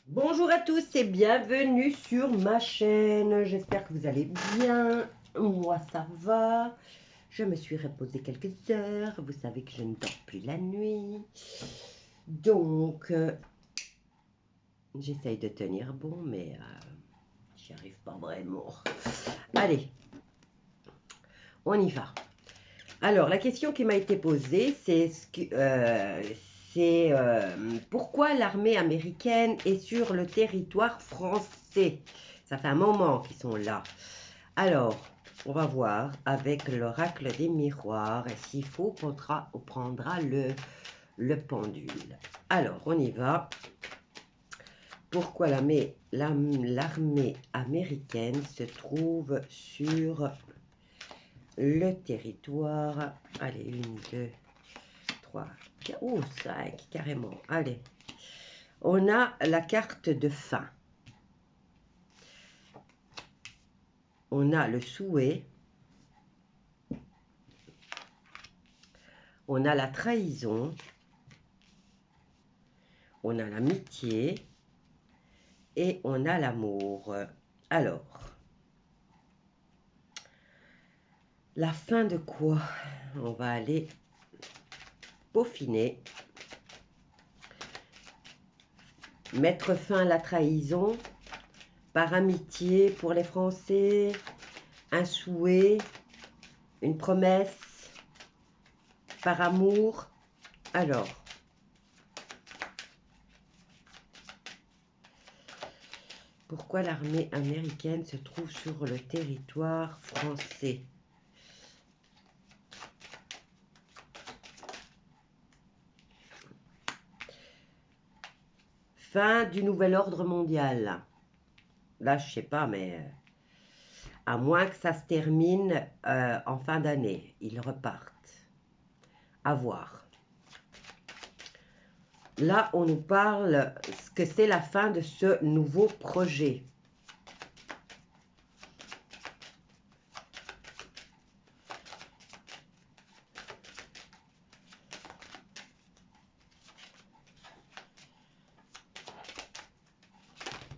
Bonjour à tous et bienvenue sur ma chaîne. J'espère que vous allez bien. Moi, ça va. Je me suis reposée quelques heures. Vous savez que je ne dors plus la nuit. Donc, j'essaye de tenir bon, mais j'y arrive pas vraiment. Allez, on y va. Alors, la question qui m'a été posée, c'est pourquoi l'armée américaine est sur le territoire français? Ça fait un moment qu'ils sont là. Alors, on va voir avec l'oracle des miroirs. S'il faut, on prendra le pendule. Alors, on y va. Pourquoi l'armée américaine se trouve sur le territoire? Allez, 1, 2, 3, 4, oh, 5 carrément. Allez, on a la carte de fin. On a le souhait. On a la trahison. On a l'amitié. Et on a l'amour. Alors, la fin de quoi? On va aller peaufiner. Mettre fin à la trahison. Par amitié pour les Français. Un souhait. Une promesse. Par amour. Alors, pourquoi l'armée américaine se trouve sur le territoire français? Fin du nouvel ordre mondial. Là, je sais pas, mais à moins que ça se termine en fin d'année, ils repartent. À voir. Là, on nous parle que c'est la fin de ce nouveau projet.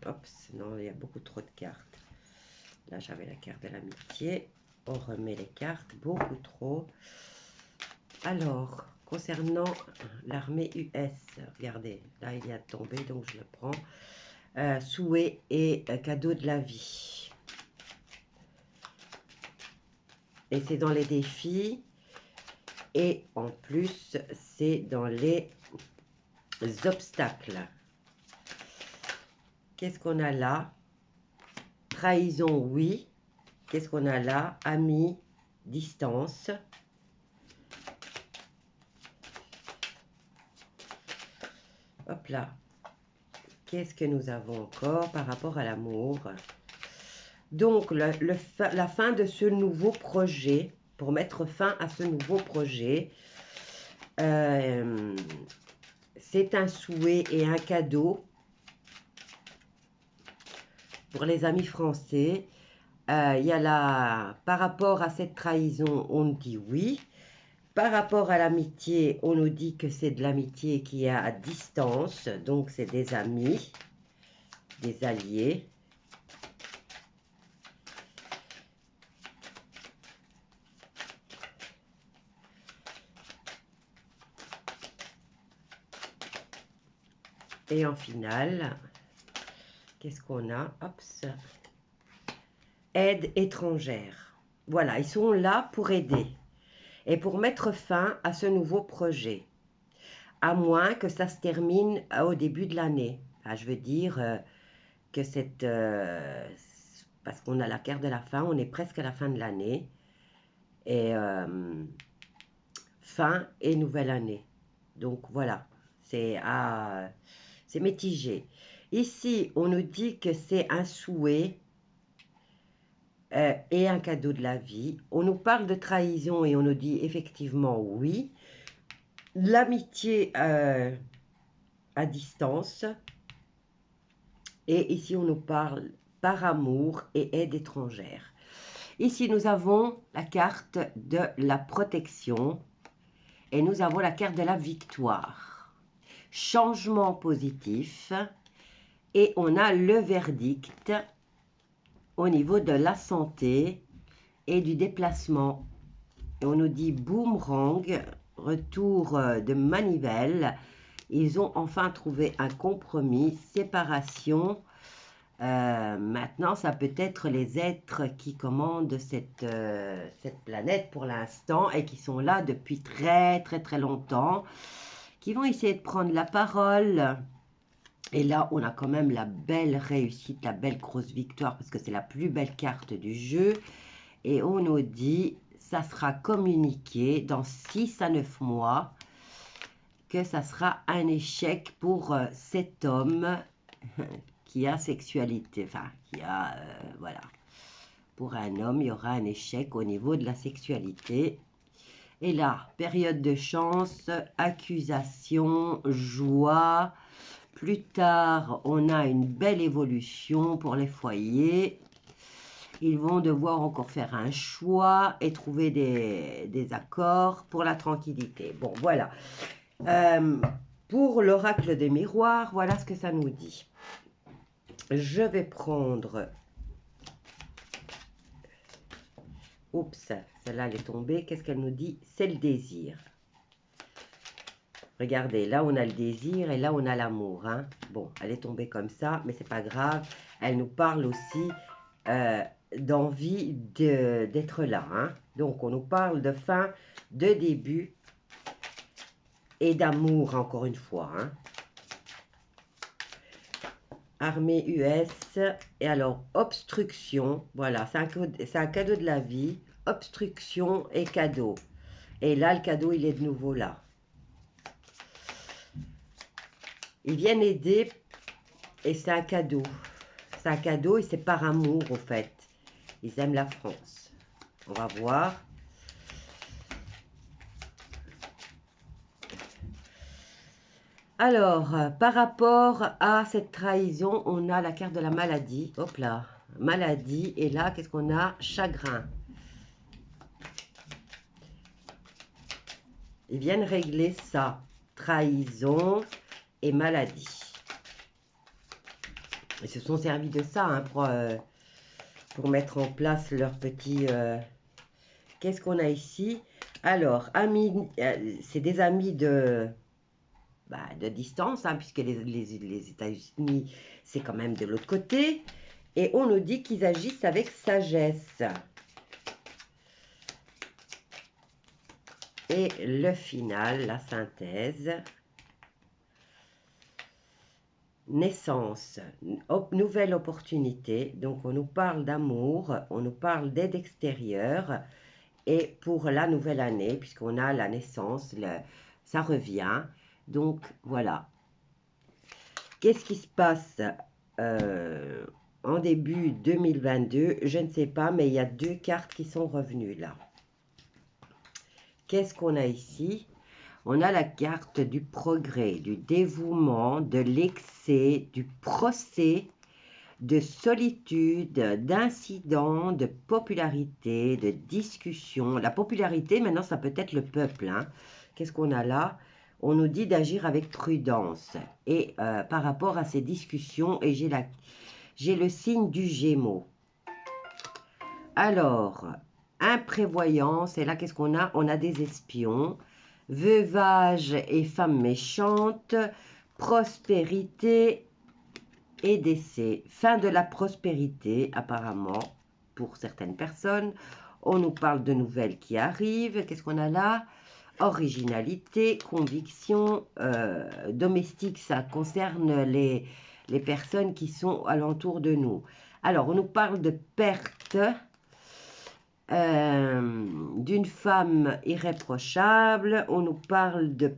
Hop, non, il y a beaucoup trop de cartes. Là, j'avais la carte de l'amitié. On remet les cartes, beaucoup trop. Alors, concernant l'armée US, regardez, là, il y a tombé, donc je le prends. Souhait et cadeau de la vie. Et c'est dans les défis. Et en plus, c'est dans les obstacles. Qu'est-ce qu'on a là? Trahison, oui. Qu'est-ce qu'on a là? Amis, distance. Hop là. Qu'est-ce que nous avons encore par rapport à l'amour? Donc, la fin de ce nouveau projet, pour mettre fin à ce nouveau projet, c'est un souhait et un cadeau pour les amis français. Il y a par rapport à cette trahison, on dit oui. Par rapport à l'amitié, on nous dit que c'est de l'amitié qui est à distance, donc c'est des amis, des alliés. Et en finale, qu'est-ce qu'on a? Hop, aide étrangère. Voilà, ils sont là pour aider et pour mettre fin à ce nouveau projet. À moins que ça se termine au début de l'année. Je veux dire que cette... parce qu'on a la carte de la fin, on est presque à la fin de l'année. Et fin et nouvelle année. Donc voilà, c'est mitigé. Ici, on nous dit que c'est un souhait et un cadeau de la vie. On nous parle de trahison et on nous dit effectivement oui. L'amitié à distance. Et ici, on nous parle par amour et aide étrangère. Ici, nous avons la carte de la protection et nous avons la carte de la victoire. Changement positif Et on a le verdict au niveau de la santé et du déplacement. Et on nous dit boomerang, retour de manivelle. Ils ont enfin trouvé un compromis, séparation. Maintenant, ça peut être les êtres qui commandent cette planète pour l'instant et qui sont là depuis très longtemps, qui vont essayer de prendre la parole. Et là, on a quand même la belle réussite, la belle grosse victoire, parce que c'est la plus belle carte du jeu. Et on nous dit, ça sera communiqué dans 6 à 9 mois, que ça sera un échec pour cet homme qui a sexualité, enfin, qui a, voilà. Pour un homme, il y aura un échec au niveau de la sexualité. Et là, période de chance, accusation, joie. Plus tard, on a une belle évolution pour les foyers. Ils vont devoir encore faire un choix et trouver des accords pour la tranquillité. Bon, voilà. Pour l'oracle des miroirs, voilà ce que ça nous dit. Je vais prendre... Oups, celle-là, elle est tombée. Qu'est-ce qu'elle nous dit? C'est le désir. Regardez, là, on a le désir et là, on a l'amour. Hein. Bon, elle est tombée comme ça, mais c'est pas grave. Elle nous parle aussi d'envie d'être là. Hein. Donc, on nous parle de fin, de début et d'amour, encore une fois. Hein. Armée US. Et alors, obstruction. Voilà, c'est un cadeau de la vie. Obstruction et cadeau. Et là, le cadeau, il est de nouveau là. Ils viennent aider et c'est un cadeau. C'est un cadeau et c'est par amour, au fait. Ils aiment la France. On va voir. Alors, par rapport à cette trahison, on a la carte de la maladie. Hop là, maladie. Et là, qu'est-ce qu'on a? Chagrin. Ils viennent régler ça. Trahison et maladie. Ils se sont servis de ça hein, pour mettre en place leur petit... Qu'est-ce qu'on a ici? Alors, amis, c'est des amis de distance, hein, puisque les États-Unis, c'est quand même de l'autre côté. Et on nous dit qu'ils agissent avec sagesse. Et le final, la synthèse. Naissance, nouvelle opportunité. Donc, on nous parle d'amour, on nous parle d'aide extérieure. Et pour la nouvelle année, puisqu'on a la naissance, ça revient. Donc, voilà. Qu'est-ce qui se passe en début 2022? Je ne sais pas, mais il y a 2 cartes qui sont revenues là. Qu'est-ce qu'on a ici? On a la carte du progrès, du dévouement, de l'excès, du procès, de solitude, d'incident, de popularité, de discussion. La popularité, maintenant, ça peut être le peuple. Hein. Qu'est-ce qu'on a là? On nous dit d'agir avec prudence. Et par rapport à ces discussions, et j'ai le signe du Gémeaux. Alors, imprévoyance, et là, qu'est-ce qu'on a? On a des espions, veuvage et femme méchante, prospérité et décès. Fin de la prospérité, apparemment, pour certaines personnes. On nous parle de nouvelles qui arrivent. Qu'est-ce qu'on a là? Originalité, conviction, domestique, ça concerne les personnes qui sont alentour de nous. Alors, on nous parle de perte d'une femme irréprochable. On nous parle de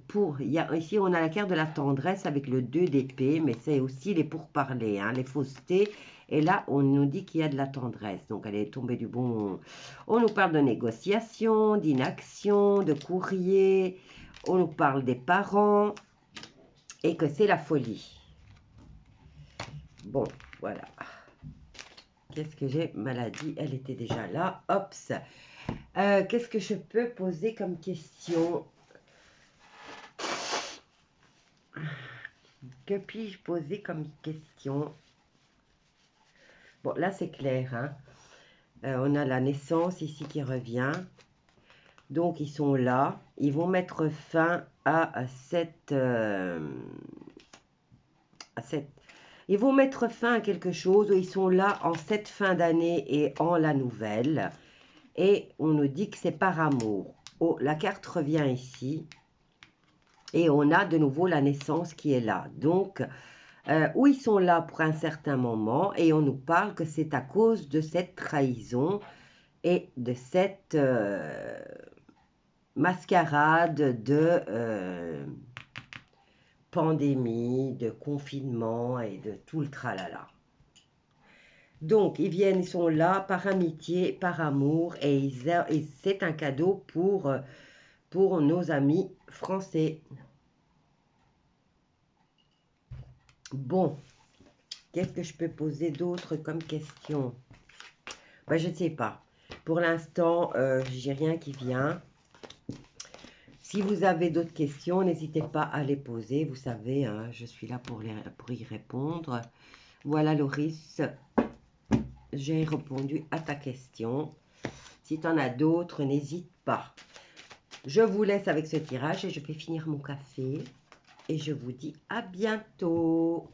ici, on a la carte de la tendresse avec le 2 d'épée, mais c'est aussi les pourparlers, hein, les faussetés. Et là, on nous dit qu'il y a de la tendresse. Donc, elle est tombée du bon. On nous parle de négociation, d'inaction, de courrier. On nous parle des parents et que c'est la folie. Bon, voilà. Qu'est-ce que j'ai? Maladie, elle était déjà là. Hops. Qu'est-ce que je peux poser comme question? Que puis-je poser comme question? Bon, là, c'est clair, hein. On a la naissance ici qui revient. Donc, ils sont là. Ils vont mettre fin à cette... Ils vont mettre fin à quelque chose. Ils sont là en cette fin d'année et en la nouvelle. Et on nous dit que c'est par amour. Oh, la carte revient ici. Et on a de nouveau la naissance qui est là. Donc, où ils sont là pour un certain moment. Et on nous parle que c'est à cause de cette trahison et de cette mascarade de pandémie, de confinement et de tout le tralala. Donc, ils viennent, ils sont là par amitié, par amour, et c'est un cadeau pour nos amis français. Bon, qu'est-ce que je peux poser d'autre comme question? Ben, je ne sais pas. Pour l'instant, j'ai rien qui vient. Si vous avez d'autres questions, n'hésitez pas à les poser. Vous savez, hein, je suis là pour y répondre. Voilà, Loris, j'ai répondu à ta question. Si tu en as d'autres, n'hésite pas. Je vous laisse avec ce tirage et je vais finir mon café. Et je vous dis à bientôt.